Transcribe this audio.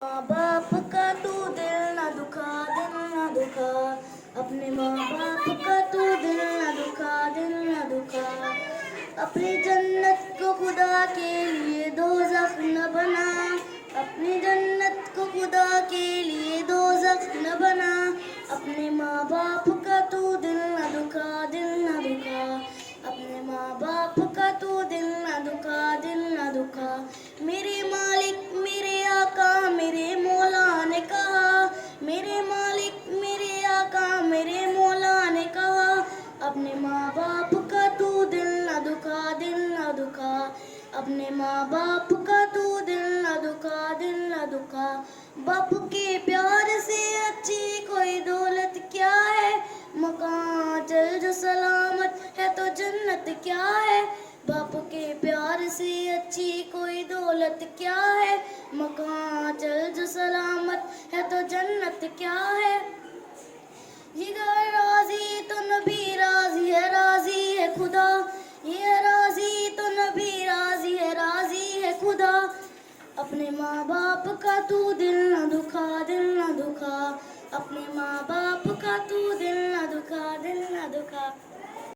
माँ बाप का तू दिल न दुखा, दिल न दुखा, अपने माँ बाप का तू दिल न दुखा, दिल न दुखा। अपनी जन्नत को खुदा के लिए दोज़ख न बना, अपनी जन्नत को खुदा के लिए दोज़ख न बना। अपने माँ बाप का तू दिल न दुखा, दिल न दुखा, अपने माँ बाप का तू दिल न दुखा, दिल न दुखा। मेरे मालिक मेरे आका मेरे मौला ने कहा, मेरे मालिक मेरे आका मेरे मौला ने कहा, अपने माँ बाप का तू दिल न दुखा, दिल न दुखा, अपने माँ बाप का तू दिल न दुखा, दिल न दुखा। बाप के प्यार से अच्छी कोई दौलत क्या है, मकान चल जो सलामत है तो जन्नत क्या है। बाप के प्यार से अच्छी कोई दौलत क्या है, मकान चल जो सलामत है तो जन्नत क्या है। जिगर राजी तो नबी राजी है, राजी है खुदा, ये राजी तो नबी राजी है खुदा। अपने माँ बाप का तू दिल न दुखा, दिल न दुखा, अपने माँ बाप का तू दिल न दुखा, दिल न दुखा।